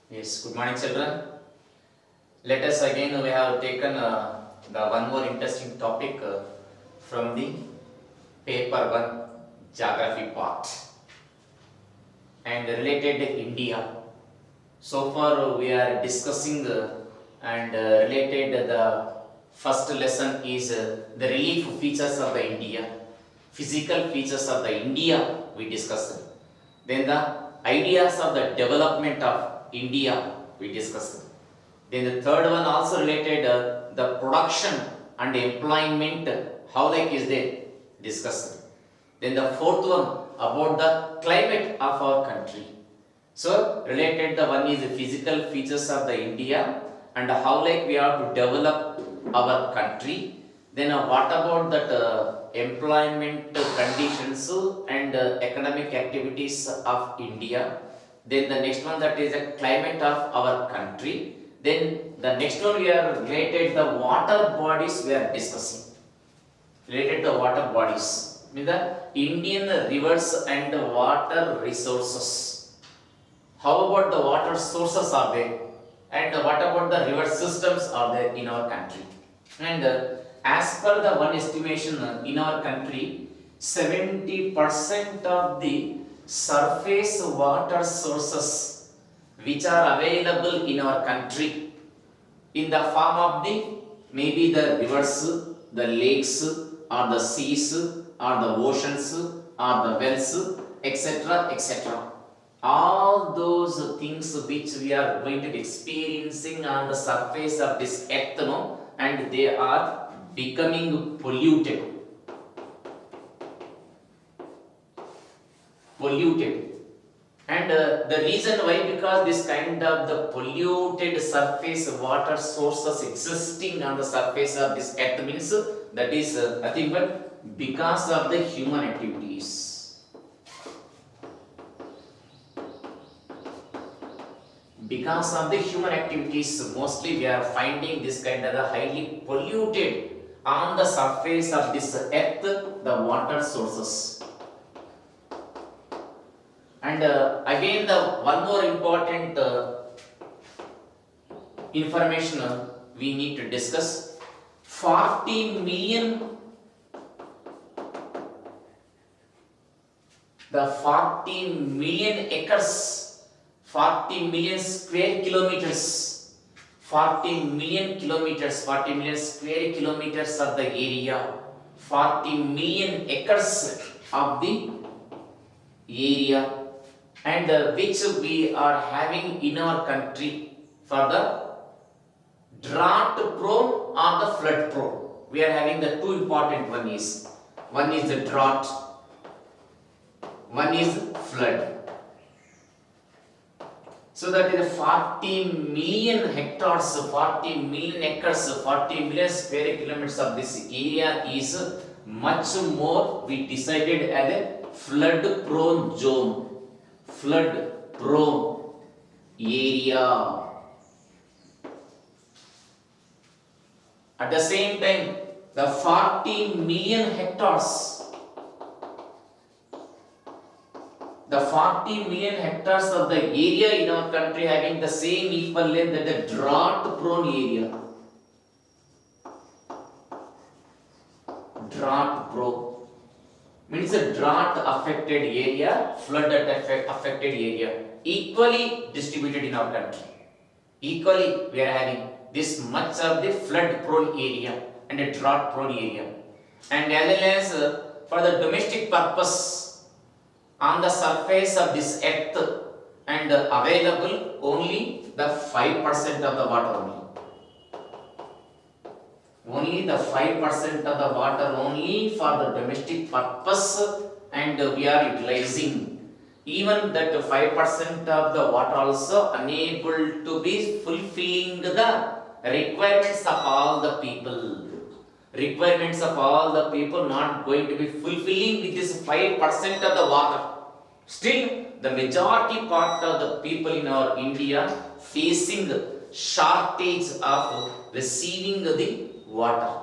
Yes, good morning, children. Let us again, we have taken the one more interesting topic from the paper one geography part and related India. So far, we are discussing and related the first lesson is the relief features of the India, physical features of the India we discussed. Then the ideas of the development of India we discussed. Then the third one also related the production and employment, how like is there discussed. Then the fourth one about the climate of our country. So related the one is the physical features of the India and how like we have to develop our country. Then what about that employment conditions and economic activities of India. Then the next one that is the climate of our country. Then the next one we are related the water bodies we are discussing. Related to water bodies. Means the Indian rivers and water resources. How about the water sources are there? And what about the river systems are there in our country? And as per the one estimation in our country, 70% of the surface water sources which are available in our country in the form of the maybe the rivers, the lakes or the seas or the oceans or the wells, etc., etc. All those things which we are going to be experiencing on the surface of this earth, no, and they are becoming polluted. And the reason why, because this kind of the polluted surface water sources existing on the surface of this earth means that is nothing but because of the human activities. Because of the human activities, mostly we are finding this kind of the highly polluted on the surface of this earth, the water sources. And again, the one more important information we need to discuss. 40 million, the 40 million acres, 40 million square kilometers, 40 million kilometers, 40 million square kilometers of the area, 40 million acres of the area, and which we are having in our country for the drought prone or the flood prone. We are having the two important one is the drought, one is flood. So that is 40 million hectares, 40 million acres, 40 million square kilometers of this area is much more we decided as a flood prone zone. Flood prone area. At the same time, the 40 million hectares, the 40 million hectares of the area in our country having the same equal length that the drought prone area. Drought prone means a drought affected area, flood affected area, equally distributed in our country. Equally we are having this much of the flood prone area and a drought prone area. And as well as for the domestic purpose on the surface of this earth and available only the 5% of the water only. Only the 5% of the water only for the domestic purpose, and we are utilizing. Even that 5% of the water also unable to be fulfilling the requirements of all the people. Requirements of all the people not going to be fulfilling with this 5% of the water. Still, the majority part of the people in our India facing shortage of receiving the water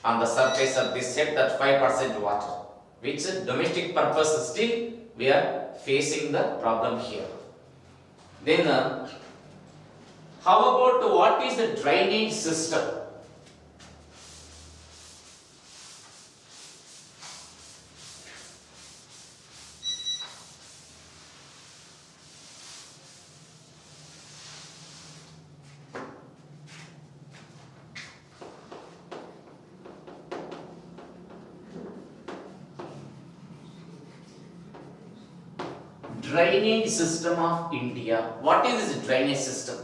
on the surface of this set, that 5% water, which domestic purpose still we are facing the problem here. Then How about what is the drainage system? Drainage system of India. What is this drainage system?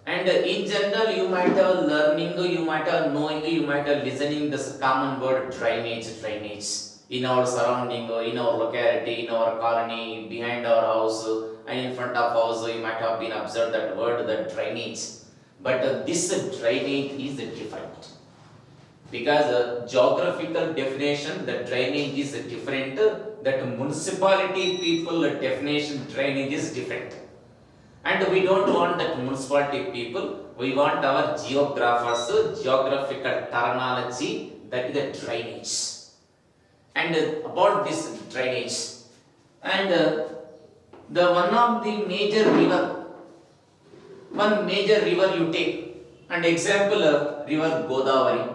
And in general, you might have learning, you might have knowing, you might have listening this common word drainage, drainage. In our surrounding, in our locality, in our colony, behind our house, and in front of house, you might have been observed that word, the drainage. But this drainage is different. Because geographical definition, the drainage is different, that municipality people definition drainage is different. And we don't want that municipality people, we want our geographers, geographical terminology, that is the drainage. And about this drainage, and the one of the major river, one major river you take, and example river Godavari.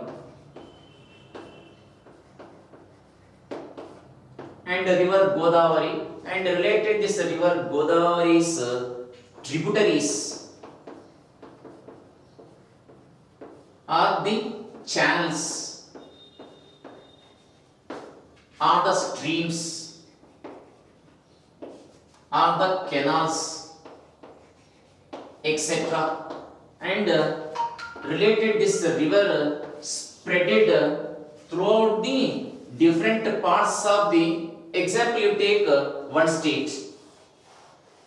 And river Godavari, and related this river Godavari's tributaries are the channels, are the streams, are the canals, etc. And related this river spreaded throughout the different parts of the. Example, you take one state,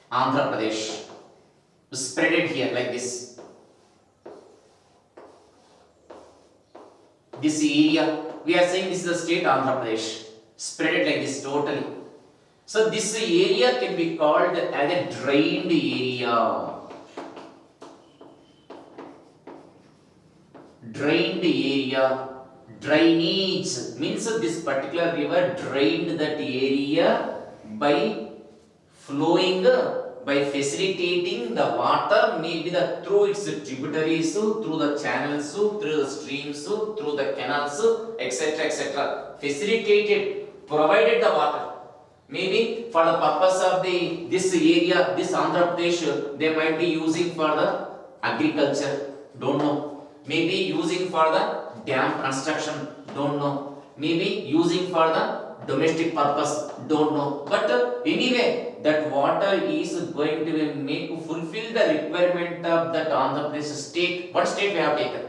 Andhra Pradesh, spread it here like this. This area, we are saying this is the state Andhra Pradesh, spread it like this totally. So this area can be called as a drained area. Drained area. Drainage means this particular river drained that area by flowing, by facilitating the water, maybe through its tributaries, through the channels, through the streams, through the canals, etc. etc. Facilitated, provided the water. Maybe for the purpose of this area, this Andhra Pradesh, they might be using for the agriculture. Don't know. Maybe using for the dam construction, don't know. Maybe using for the domestic purpose, don't know. But anyway, that water is going to fulfill the requirement of that Andhra Pradesh state. What state we have taken?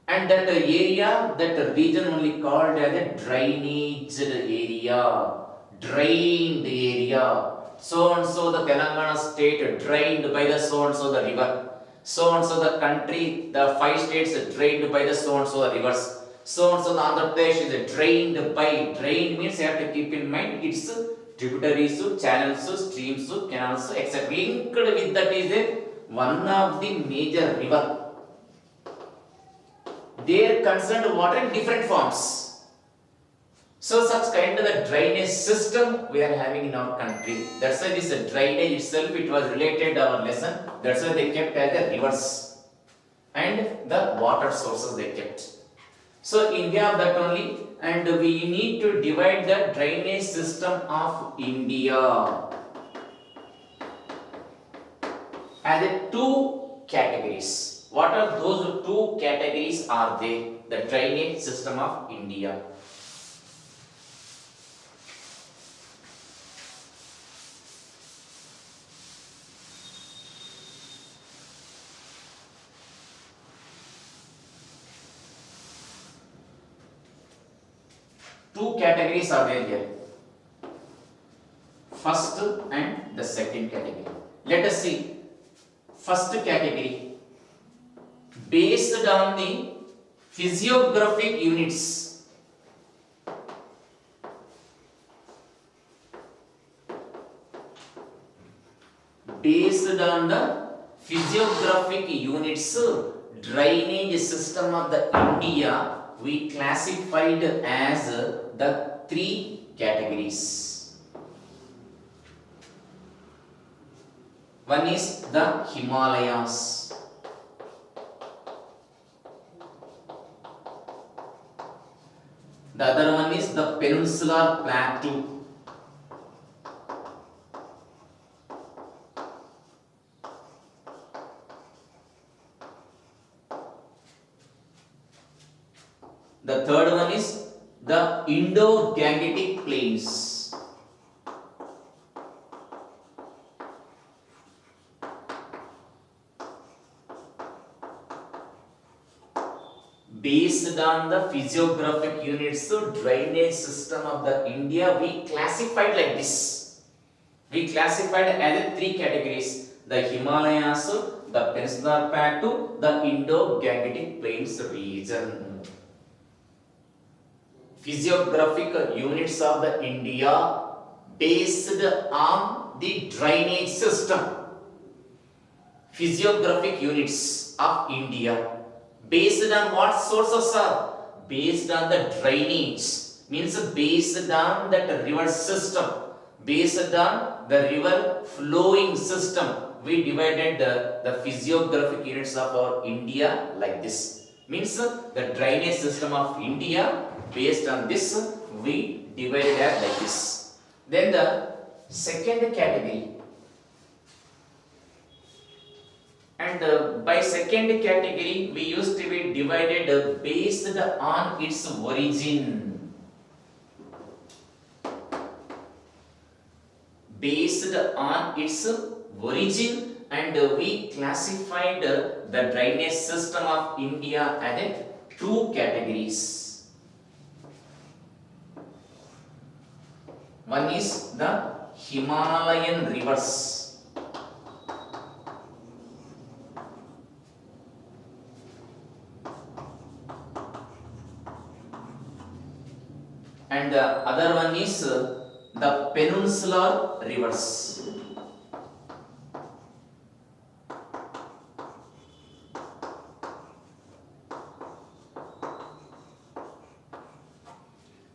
And that area, that region only called as a drainage area. Drained area. So and so the Telangana state drained by the so and so the river. So and so the country, the 5 states drained by the so and so the rivers. So and so the Andhra Pradesh is drained by. Drained means you have to keep in mind its tributaries, channels, streams, canals, etc. Linked with that is one of the major river. They are concerned water in different forms. So such kind of the drainage system we are having in our country. That's why this drainage itself, it was related to our lesson. That's why they kept as the rivers and the water sources they kept. So India that only, and we need to divide the drainage system of India as 2 categories. What are those 2 categories are they? The drainage system of India. Two categories are there here. First and the second category. Let us see. First category, based on the physiographic units. Based on the physiographic units, drainage system of the India we classified as the 3 categories. One is the Himalayas. The other one is the Peninsular Plateau. The third one is the Indo-Gangetic Plains. Based on the physiographic units, so drainage system of the India, we classified like this. We classified as three categories: the Himalayas, the Peninsular Plateau, the Indo-Gangetic Plains region. Physiographic units of the India based on the drainage system. Physiographic units of India based on what sources are? Based on the drainage, means based on that river system, based on the river flowing system. We divided the physiographic units of our India like this. Means the drainage system of India, based on this we divided as like this. Then the second category, and by second category we used to be divided based on its origin. Based on its origin, and we classified the drainage system of India as two categories. One is the Himalayan rivers, and the other one is the peninsular rivers.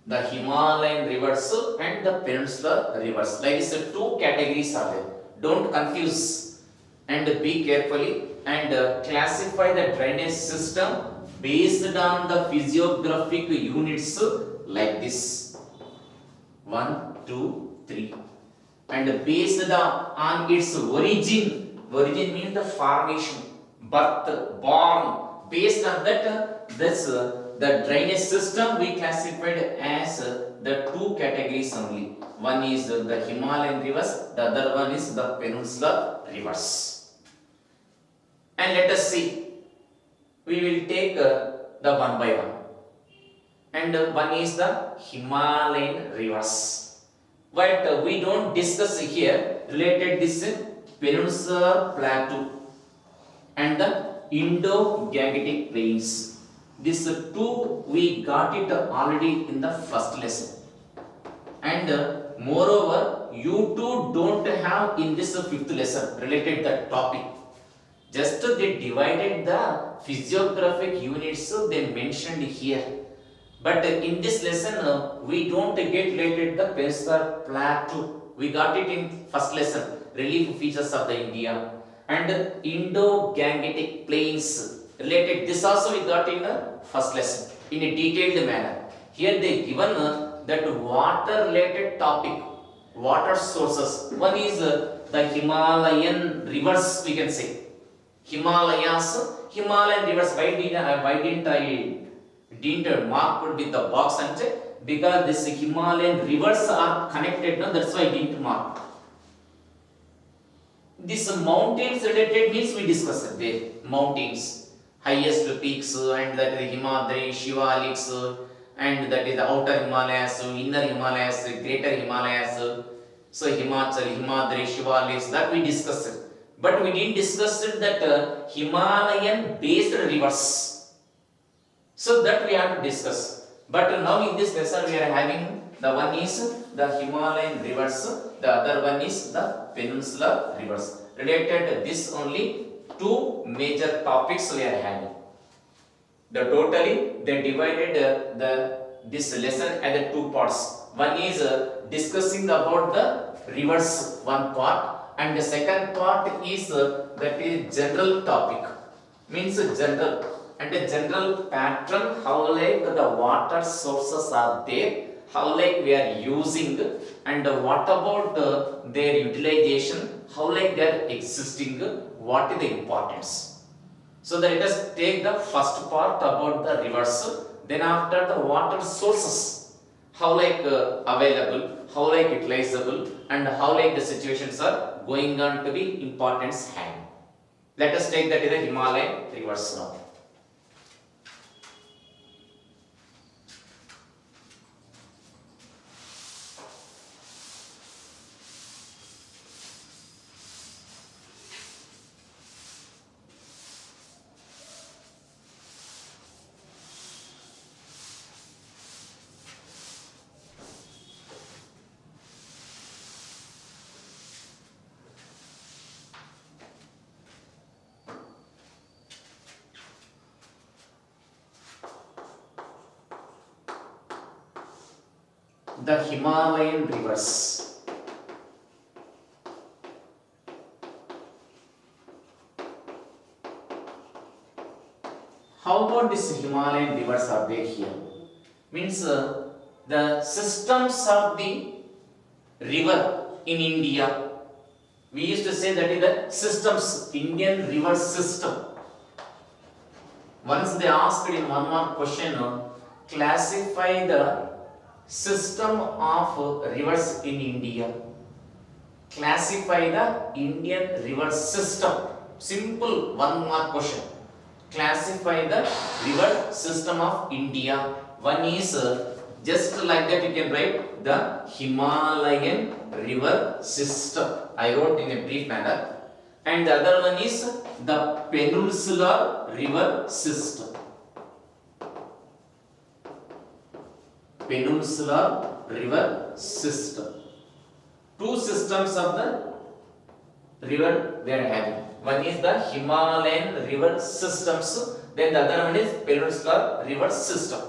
The Himalayan rivers and the peninsular rivers. Like this, two categories are there. Don't confuse and be carefully and classify the drainage system based on the physiographic units like this. 1, 2, 3. And based on its origin. Origin means the formation, birth, born. Based on that, the drainage system we classified as the two categories only. One is the Himalayan rivers, the other one is the peninsular rivers. And let us see. We will take the one by one. And one is the Himalayan rivers. But we don't discuss here related this Peninsular Plateau and the Indo-Gangetic Plains. These two we got it already in the first lesson, and moreover you two don't have in this fifth lesson related that topic. Just they divided the physiographic units, so they mentioned here, but in this lesson we don't get related the Peninsular Plateau. We got it in first lesson, relief features of the India, and Indo-Gangetic Plains related, this also we got in the first lesson in a detailed manner. Here they given that water related topic, water sources. One is the Himalayan rivers, we can say. Himalayas, Himalayan rivers. Why didn't I mark with the box and say? Because this Himalayan rivers are connected, no? That's why I didn't mark. This mountains related means we discussed there. Mountains, highest peaks, and that is the Himadri, Shivaliks, and that is the outer Himalayas, inner Himalayas, greater Himalayas. So Himachal, Himadri, Shivaliks, that we discussed. But we didn't discuss that Himalayan based rivers. So that we have to discuss. But now in this lesson we are having the one is the Himalayan rivers, the other one is the peninsular rivers. Related this only two major topics we are having. The totally they divided this lesson as two parts. One is discussing about the rivers, one part, and the second part is that is general topic, means general and a general pattern how like the water sources are there, how like we are using, and what about their utilization, how like they are existing, what is the importance. So let us take the first part about the rivers, then after the water sources, how like available, how like utilizable, and how like the situations are going on to be importance having. Let us take that in the Himalayan rivers now. The Himalayan rivers. How about these Himalayan rivers are there here? Means the systems of the river in India. We used to say that is the systems, Indian river system. Once they asked in one more question, classify the system of rivers in India. Classify the Indian river system. Simple one more question. Classify the river system of India. One is just like that you can write the Himalayan river system. I wrote in a brief manner. And the other one is the peninsular river system. Peninsular river system. Two systems of the river they are having. One is the Himalayan river systems, then the other one is peninsular river system.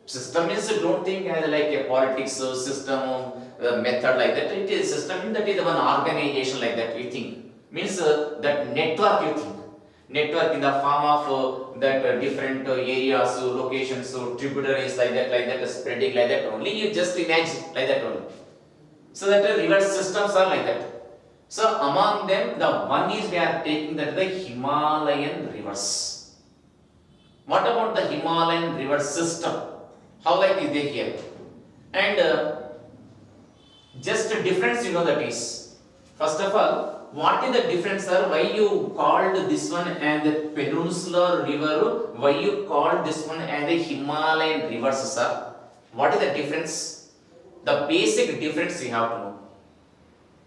System is, don't think as like a politics system method like that. It is system that is one organization like that we think. Means that network you think. Network in the form of that different areas, locations, tributaries like that, spreading like that only. You just imagine like that only. So that the river systems are like that. So among them, the one is we are taking that the Himalayan rivers. What about the Himalayan river system? How like is they here? And just a difference you know that is. First of all, what is the difference, sir? Why you called this one as the peninsular river? Why you called this one as the Himalayan rivers, sir? What is the difference? The basic difference you have to know.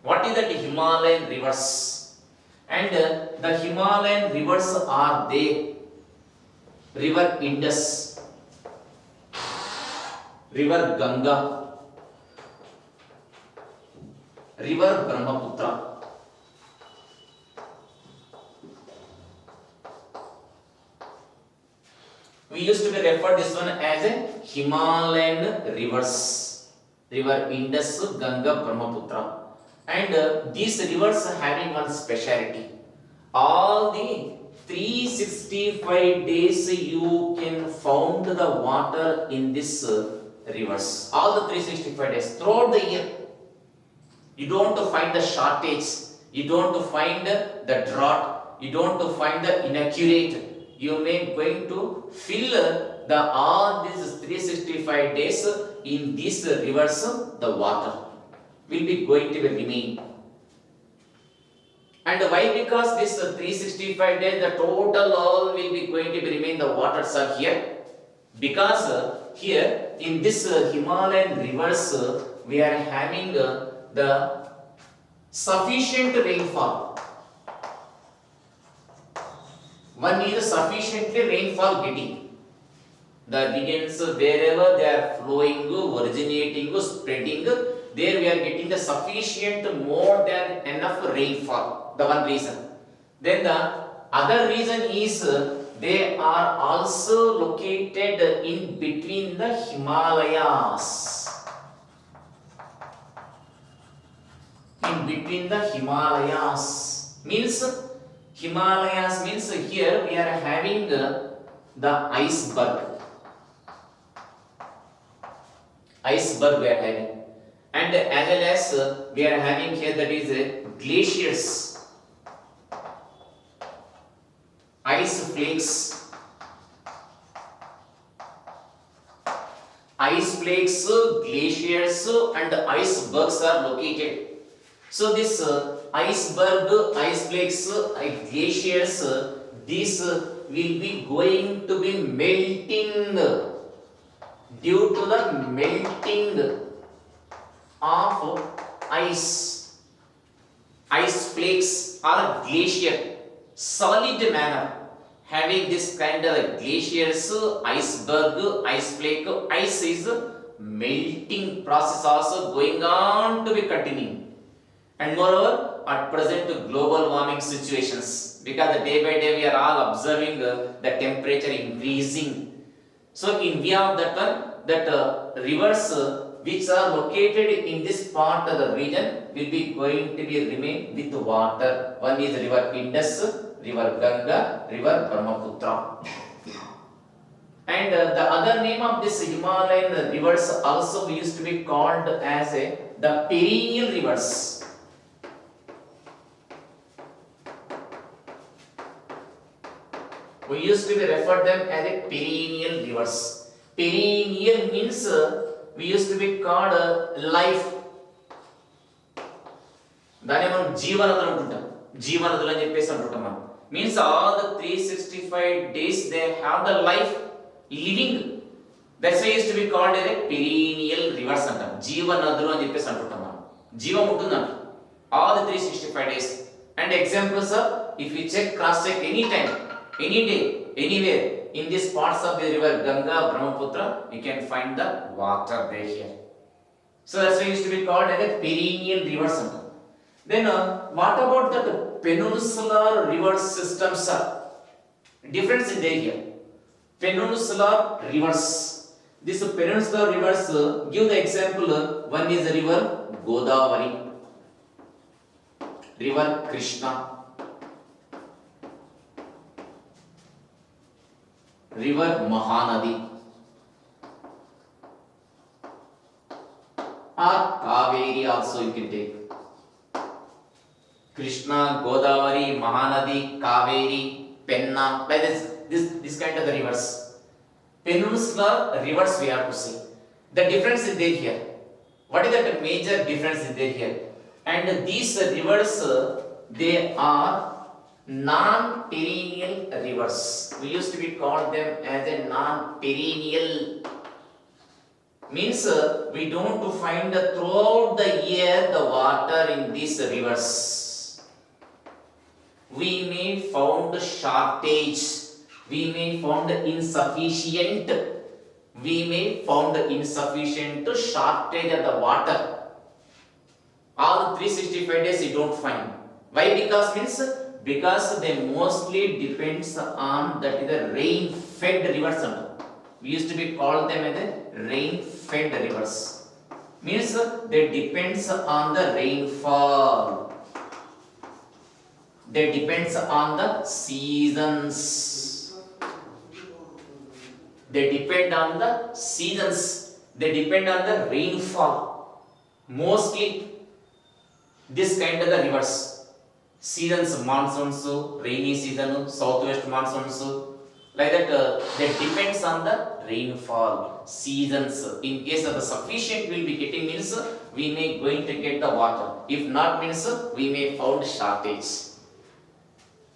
What is that Himalayan rivers? And the Himalayan rivers are they? River Indus, River Ganga, River Brahmaputra. We used to refer this one as a Himalayan rivers. River Indus, Ganga, Brahmaputra. And these rivers are having one speciality. All the 365 days you can find the water in these rivers. All the 365 days throughout the year. You don't find the shortage. You don't find the drought. You don't find the inaccurate. You may going to fill the all these 365 days in these rivers. The water will be going to be remain. And why? Because this 365 days the total all will be going to be remain the waters are here. Because here in this Himalayan rivers we are having the sufficient rainfall. One is sufficiently rainfall getting. The regions wherever they are flowing, originating, spreading, there we are getting the sufficient more than enough rainfall. The one reason. Then the other reason is they are also located in between the Himalayas. In between the Himalayas means Himalayas means here we are having the iceberg we are having, and as well as we are having here that is glaciers, ice flakes, glaciers and icebergs are located. So this iceberg, ice flakes, glaciers, these will be going to be melting due to the melting of ice flakes or glacier, solid manner, having this kind of glaciers, iceberg, ice flake, ice is melting process also going on to be continuing. And moreover, at present global warming situations, because day by day we are all observing the temperature increasing. So in view of that one, that rivers which are located in this part of the region will be going to be remain with water. One is river Indus, river Ganga, river Brahmaputra. And the other name of this Himalayan rivers also used to be called as the perennial rivers. We used to be referred them as a perennial rivers. Perennial means we used to be called life. దాన్ని మనం జీవనదులు అంటుంటాం. జీవనదులు అని చెప్పేసి అంటుంటాం మనం. Means all the 365 days they have the life living. That's why used to be called as a perennial rivers అంటాం. జీవనదులు అని చెప్పేసి అంటుంటాం మనం. జీవం ఉంటుందంట. All the 365 days. And examples are, if you check, cross check any time, any day, anywhere in these parts of the river Ganga, Brahmaputra, you can find the water there here. So that's why it used to be called as a perennial river system. Then what about that peninsular river systems? Difference in there here. Peninsular rivers. These peninsular rivers, give the example. One is the river Godavari, river Krishna, river Mahanadi, or Kaveri also you can take. Krishna, Godavari, Mahanadi, Kaveri, Penna, like this kind of the rivers. Peninsular rivers we have to see. The difference is there here. What is the major difference is there here? And these rivers, they are non-perennial rivers. We used to be called them as a non-perennial. Means we don't find throughout the year the water in these rivers. We may found shortage. We may found insufficient. We may found insufficient shortage of the water. All 365 days you don't find. Why? Because they mostly depends on that is the rain-fed rivers. We used to be called them as the rain-fed rivers. Means they depends on the rainfall. They depends on the seasons. They depend on the seasons. They depend on the rainfall. Mostly this kind of the rivers. Seasons, monsoons, rainy season, southwest monsoons, like that. That depends on the rainfall seasons. In case of the sufficient we'll be getting, means we may going to get the water. If not, means we may found shortage.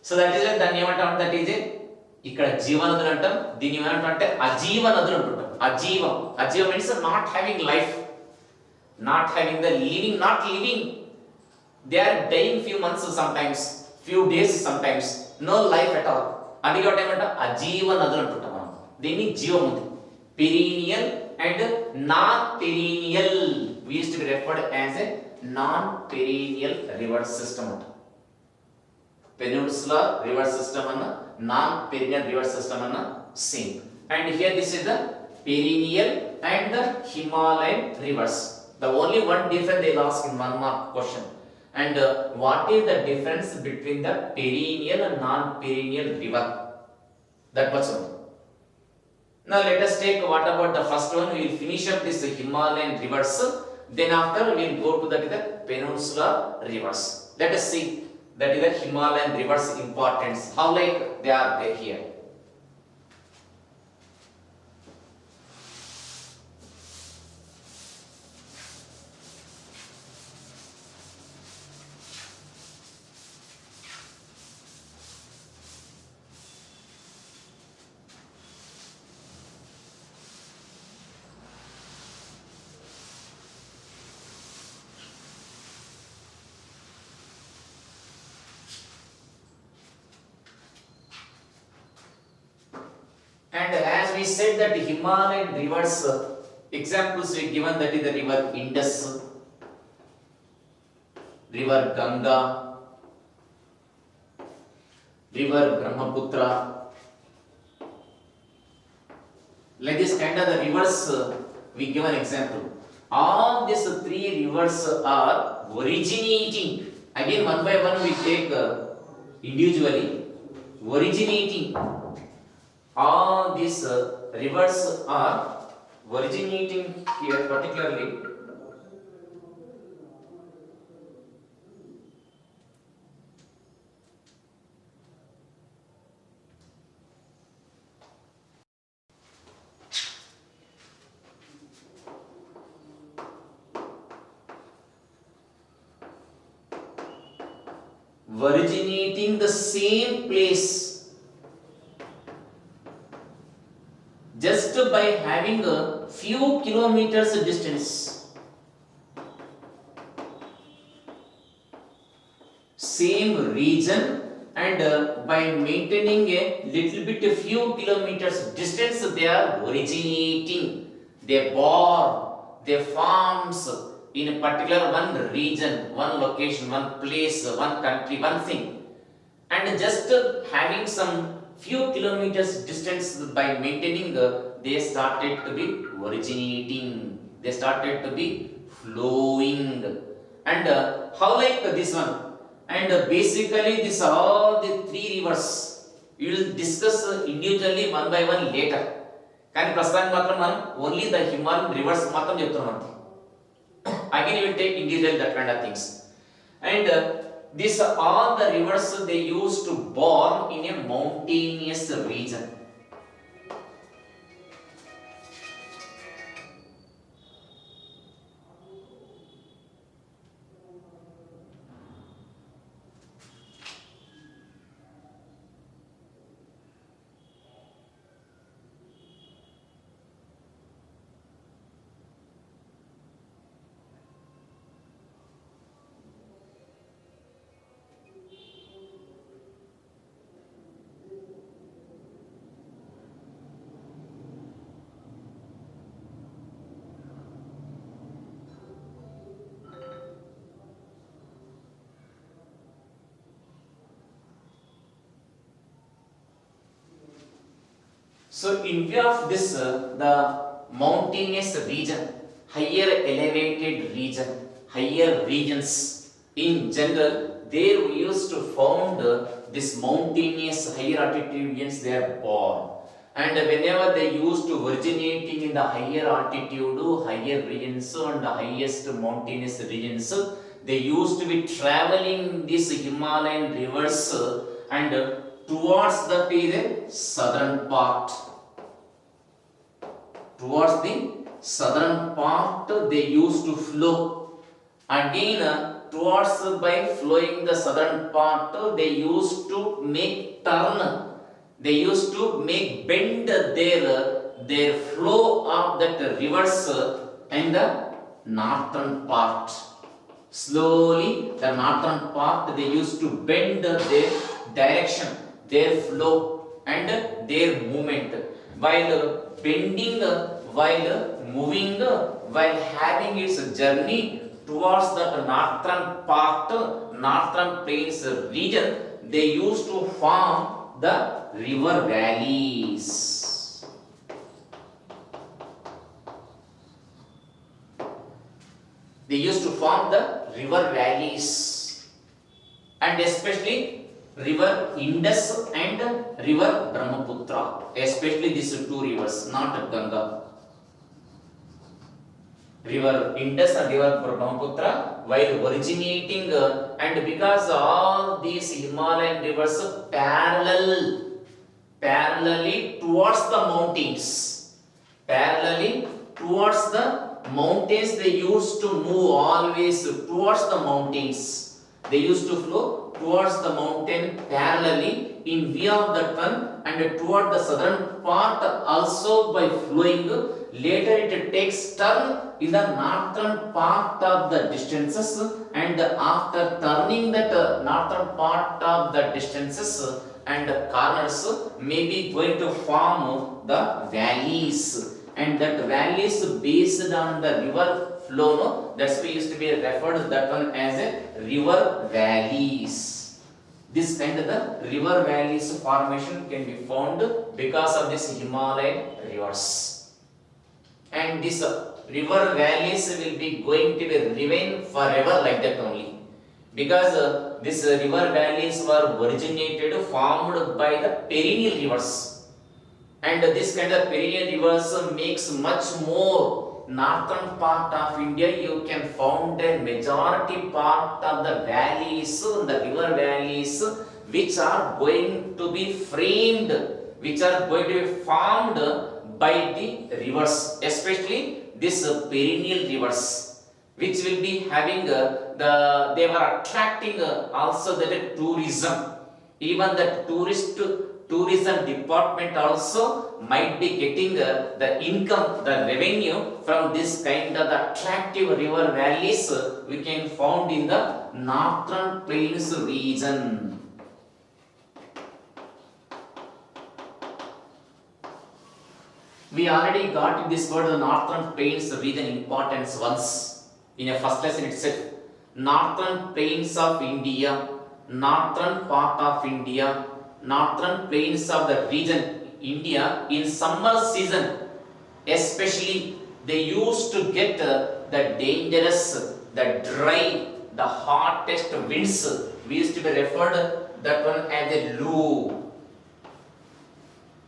So that is దాన్ని ఏమంటాం, that is ఇక్కడ జీవనదులు అంటాం. దీన్ని ఏమంటాం అంటే అజీవనదులు అంటుంటాం. అజీవం means not having life, not having the living, not living. They are dying few months sometimes, few days sometimes, no life at all. అందుకే ఒకటి ఏమంట అజీవనదులు అంటుంటాం మనం. దీన్ని జీవం ఉంది. Perennial and non-perennial. We used to be referred as a non-perennial river system. Peninsular river system and non-perennial river system and same. And here this is the perennial and the Himalayan rivers. The only one difference they ask in 1 mark question. And what is the difference between the perennial and non-perennial river? That much only. Now let us take what about the first one. We will finish up this Himalayan rivers. Then after we will go to the peninsular rivers. Let us see that is the Himalayan rivers importance. How like they are there here. And as we said that the Himalayan rivers, examples we given, that is the river Indus, river Ganga, river Brahmaputra. Like this kind of the rivers we give an example. All these three rivers are originating. Again one by one we take individually. Originating. All these rivers are originating here particularly. Originating the same place, just by having a few kilometers distance. Same region, and by maintaining a little bit a few kilometers distance, they are originating. They born, they forms in a particular one region, one location, one place, one country, one thing, and just having some few kilometers distance, by maintaining, they started to be originating, they started to be flowing. And how like this one, and basically this all the three rivers we will discuss individually one by one later. కానీ ప్రస్తుతానికి మాత్రం మనం only the Himalayan reverse మాత్రం చెప్తున్నాం అంతే. Again you will take individual that kind of things. And these all the rivers they used to born in a mountainous region. So in view of this, the mountainous region, higher elevated region, higher regions in general, there we used to found this mountainous higher altitude regions they are born. And whenever they used to originating in the higher altitude, higher regions and the highest mountainous regions, they used to be traveling these Himalayan rivers and towards the southern part. Towards the southern part they used to flow. Again towards by flowing the southern part they used to make turn. They used to make bend their flow of that rivers in the northern part. Slowly the northern part they used to bend their direction, their flow and their movement. While bending, while moving, while having its journey towards that northern part, northern plains region, they used to form the river valleys. They used to form the river valleys, and especially river Indus and river Brahmaputra, especially these two rivers, not Ganga. River Indus and river Brahmaputra, while originating and because all these Himalayan rivers parallelly towards the mountains, parallelly towards the mountains, they used to move always towards the mountains. They used to flow towards the mountain parallelly in view of that one, and toward the southern part also by flowing. Later it takes turn in the northern part of the distances, and after turning that northern part of the distances and corners may be going to form the valleys, and that valleys based on the river flow, no? That's why used to be referred that one as a river valleys. This kind of the river valleys formation can be found because of this Himalayan rivers, and this river valleys will be going to be remain forever like that only, because this river valleys were originated formed by the perennial rivers, and this kind of perennial rivers makes much more northern part of India. You can found a majority part of the valleys, the river valleys, which are going to be framed, which are going to be formed by the rivers, especially this perennial rivers, which will be having they were attracting also the tourism. Even the tourism department also might be getting the income, the revenue from this kind of the attractive river valleys we can found in the northern plains region. We already got this word, the northern plains region importance once in a first lesson itself. Northern plains of India, northern part of India, northern plains of the region India, in summer season especially, they used to get the dangerous, the dry, the hottest winds. We used to be referred that one as a loo.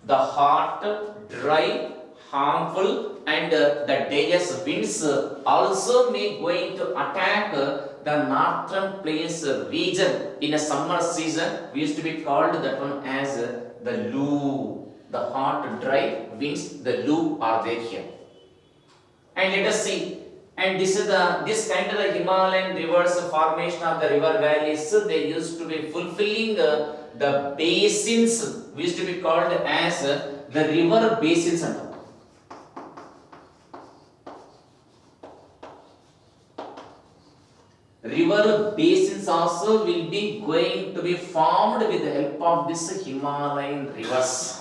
The hot, dry, harmful and the dangerous winds also may going to attack the northern plains region in a summer season. We used to be called that one as the loo. The hot, dry winds, the loo are there here. And let us see. And this is this kind of the Himalayan rivers formation of the river valleys. They used to be fulfilling the basins. We used to be called as the river basins. River basins also will be going to be formed with the help of this Himalayan rivers.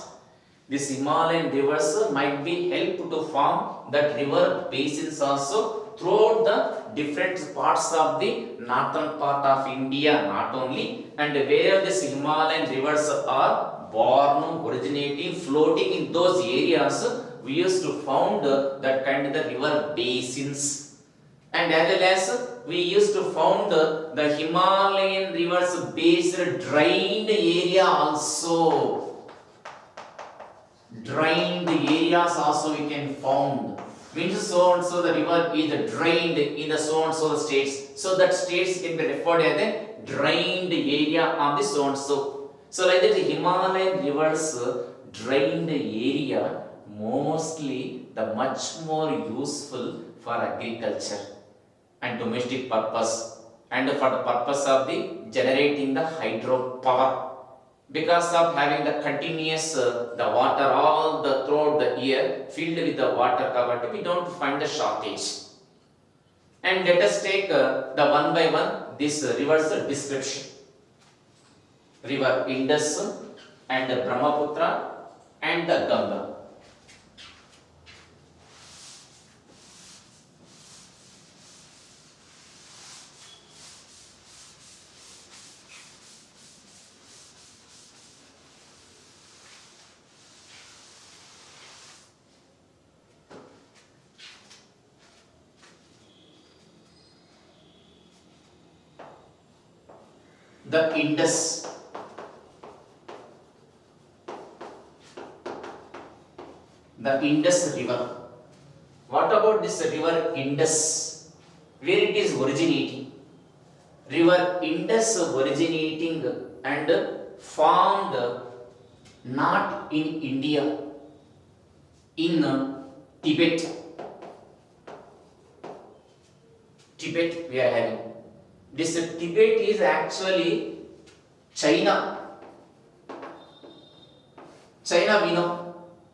These Himalayan rivers might be helped to form that river basins also throughout the different parts of the northern part of India, not only, and where these Himalayan rivers are born, originating, floating in those areas, we used to found that kind of the river basins. And as well as we used to found the Himalayan rivers based drained area also. Drained areas also we can found. Means so and so the river is drained in the so and so states. So that states can be referred as a drained area of the so and so. So like that, the Himalayan rivers drained area mostly the much more useful for agriculture and domestic purpose, and for the purpose of the generating the hydropower. Because of having the continuous the water all the throughout the year filled with the water covered, we don't find the shortage. And let us take the one by one this rivers description. River Indus and the Brahmaputra and the Ganga. The Indus the Indus River. What about this river Indus? Where it is originating? River Indus originating and formed not in India, in Tibet. Tibet we are having. This Tibet is actually China. China we know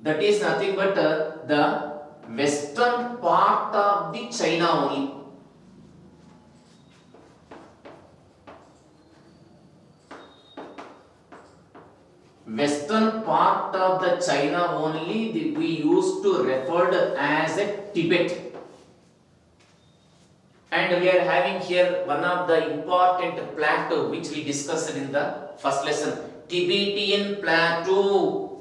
that is nothing but the western part of the China only. Western part of the China only we used to refer as a Tibet. And we are having here one of the important plateau which we discussed in the first lesson, Tibetan Plateau.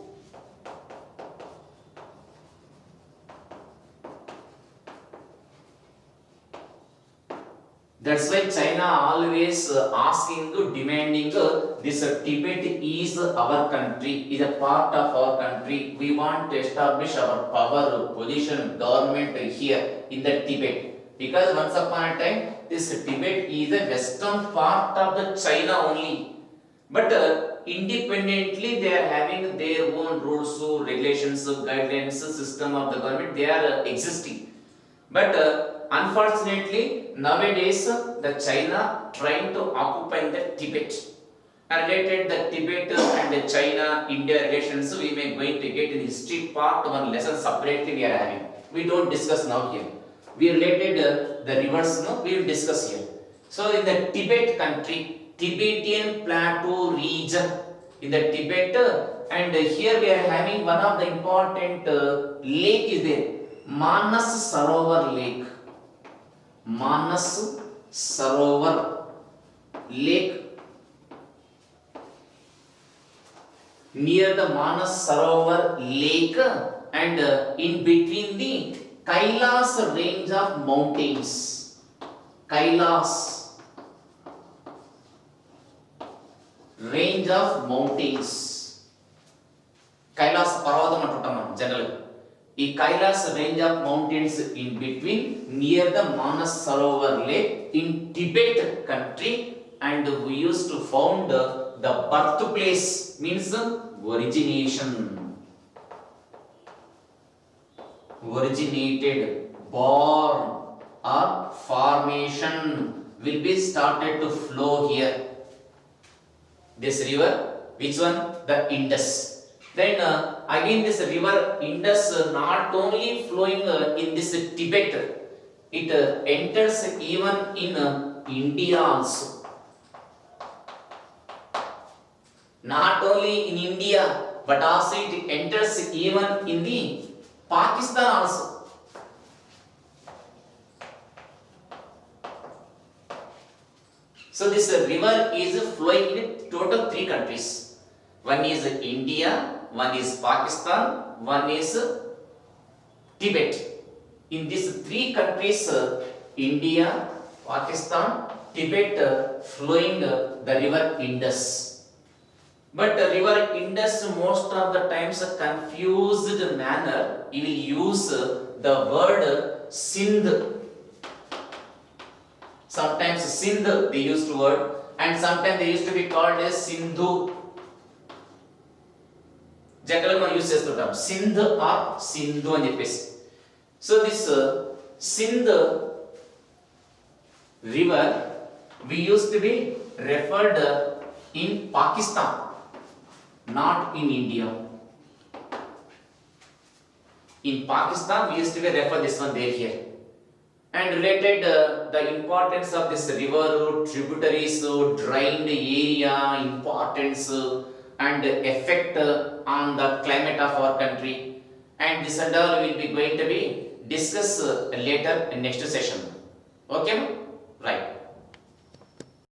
That's why China always asking, demanding this Tibet is our country, is a part of our country. We want to establish our power, position, government here in the Tibet. Because once upon a time, this Tibet is a western part of the China only. But independently they are having their own rules, regulations, guidelines, system of the government. They are existing. But unfortunately, nowadays the China trying to occupy the Tibet. Related the Tibet and the China India relations, we may going to get in history part one lesson separately we are having. We don't discuss now here. We related the rivers, no, we will discuss here. So in the Tibet country, Tibetan Plateau region, in the Tibet, and here we are having one of the important lake is there, Manas Sarovar Lake. Manas Sarovar Lake. Near the Manas Sarovar Lake and in between the Kailas range of mountains. Kailas range of mountains. Kailas Parvatam antuntam generally. ఈ Kailas range of mountains in between near the Manas Sarovar Lake in Tibet country, and we used to found the birthplace, means origination, originated, born or formation will be started to flow here. This river, which one? The Indus. Then again this river Indus not only flowing in this Tibet, it enters even in India also. Not only in India, but also it enters even in the Pakistan also. So this river is flowing in total 3 countries. One is India, one is Pakistan, one is Tibet. In these 3 countries, India, Pakistan, Tibet, flowing the river Indus. But the river Indus most of the times a confused manner, you will use the word Sindh. Sometimes Sindh they used to word, and sometimes they used to be called as Sindhu. Generally మనం use చేస్తుంటాం Sindh are Sindhu అని చెప్పేసి. So this Sindh river we used to be referred in Pakistan, not in India. In Pakistan we used to be refer this one there here. And related the importance of this river, tributaries, drained area, importance and effect on the climate of our country, and this and all will be going to be discussed later in next session. Okay, right.